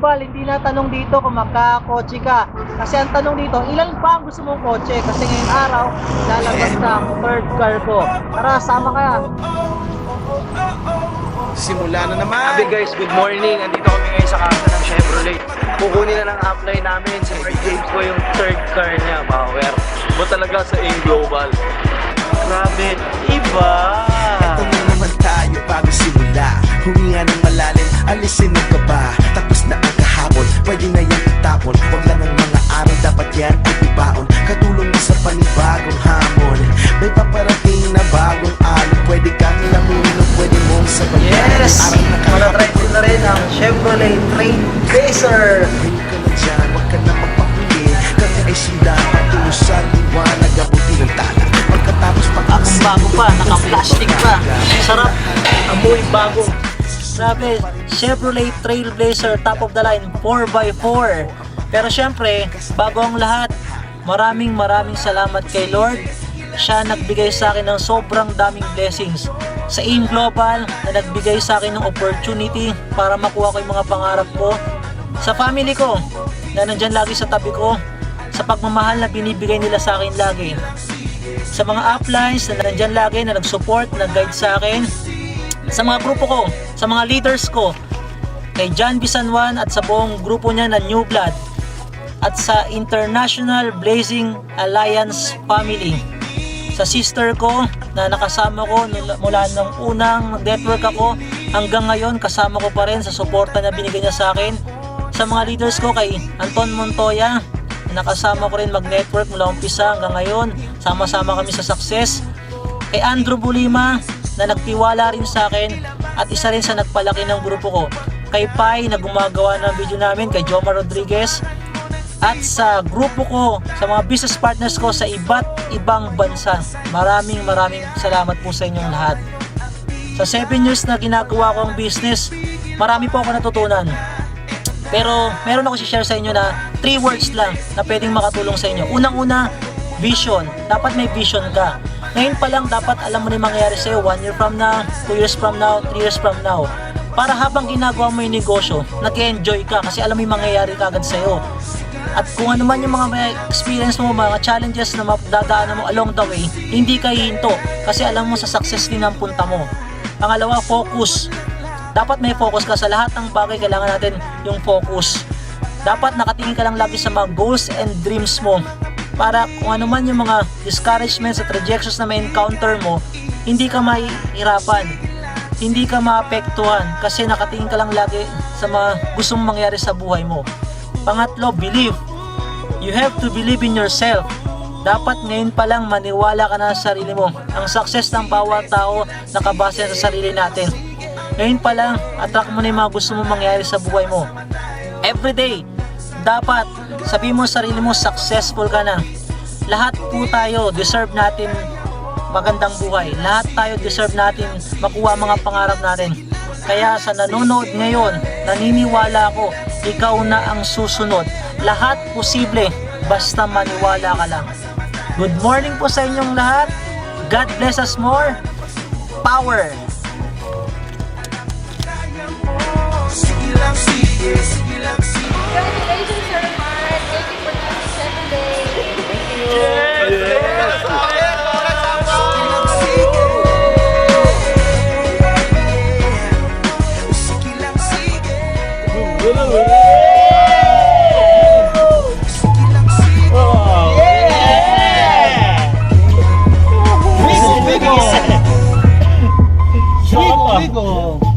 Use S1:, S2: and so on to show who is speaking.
S1: Global, hindi na tanong dito kung magkakotse ka. Kasi ang tanong dito, ilan pa ang gusto mong kotse? Kasi ngayong araw, lalabas na ang third car ko. Tara, sama ka.
S2: Simula na naman.
S3: Sabi guys, good morning. Andito kami ngayon sa kasa ng Chevrolet. Kukunin na ng apply namin. Si James ko yung third car niya, Bauer. Iba talaga sa AIM Global. Grabe, iba.
S2: Ito na naman tayo bago simula. Huminga ng malalim, alisin ang kaba. Tapos na ang kahapon, pwede na yan itapon. Huwag lang ang mga araw, dapat yan ay ibaon. Katulong na sa panibagong hamon. May paparating na bagong alon. Pwede kang laminin o pwede mong sabayan.
S1: Yes!
S2: Araw na
S1: Manatry ko na rin ang Chevrolet Trailblazer.
S2: Hindi ka na dyan, huwag ka na magpapuli. Kami ay sinda, patusan, liwanag, abuti ng tala. Pagkatapos
S1: Ang bago pa, naka-plastic pa. Sarap, amoy bago. Grabe, Chevrolet Trailblazer, top of the line, 4x4. Pero syempre, bago ang lahat, maraming salamat kay Lord. Siya nagbigay sa akin ng sobrang daming blessings. Sa AIM Global, na nagbigay sa akin ng opportunity para makuha ko yung mga pangarap ko. Sa family ko, na nandyan lagi sa tabi ko. Sa pagmamahal na binibigay nila sa akin lagi. Sa mga uplines na nandyan lagi, na nag-support, nag-guide sa akin. Sa mga grupo ko, sa mga leaders ko, kay John Bisanwan at sa buong grupo niya na New Blood, at sa International Blazing Alliance Family, sa sister ko na nakasama ko mula nung unang network ako hanggang ngayon, kasama ko pa rin sa suporta na binigay niya sa akin. Sa mga leaders ko, kay Anton Montoya, nakasama ko rin mag-network mula umpisa hanggang ngayon, sama-sama kami sa success. Kay Andrew Bulima, na nagtiwala rin sa akin at isa rin sa nagpalaki ng grupo ko. Kay Pai, na gumagawa ng video namin, kay Jomar Rodriguez, at sa grupo ko, sa mga business partners ko sa iba't ibang bansa. Maraming salamat po sa inyong lahat. Sa 7 years na ginagawa ko ang business, marami po ako natutunan. Pero meron ako i-share sa inyo na 3 words lang na pwedeng makatulong sa inyo. Unang-una, vision. Dapat may vision ka. Ngayon pa lang dapat alam mo na yung mangyayari sa'yo 1 year from now, 2 years from now, 3 years from now. Para habang ginagawa mo yung negosyo, nag-enjoy ka kasi alam mo yung mangyayari kagad sa'yo. At kung ano man yung mga experience mo, mga challenges na dadaanan mo along the way, hindi ka hihinto kasi alam mo sa success din ang punta mo. Pangalawa, focus. Dapat may focus ka sa lahat ng bagay, kailangan natin yung focus. Dapat nakatingin ka lang lagi sa mga goals and dreams mo para kung ano man yung mga discouragements at rejections na may encounter mo, hindi ka mahihirapan, hindi ka maapektuhan kasi nakatingin ka lang lagi sa mga gusto mong mangyari sa buhay mo. Pangatlo, believe. You have to believe in yourself. Dapat ngayon pa lang maniwala ka na sa sarili mo. Ang success ng bawat tao nakabase sa sarili natin. Ngayon pa lang, attract mo na yung mga gusto mong mangyari sa buhay mo. Everyday, dapat sabihin mo sa sarili mo, successful ka na. Lahat po tayo deserve natin magandang buhay. Lahat tayo deserve natin makuha mga pangarap natin. Kaya sa nanonood ngayon, naniniwala ako, ikaw na ang susunod. Lahat posible, basta maniwala ka lang. Good morning po sa inyong lahat. God bless us more. Power!
S4: Congratulations, Sir Mark. Thank you for coming Chevrolet.
S1: Bigo!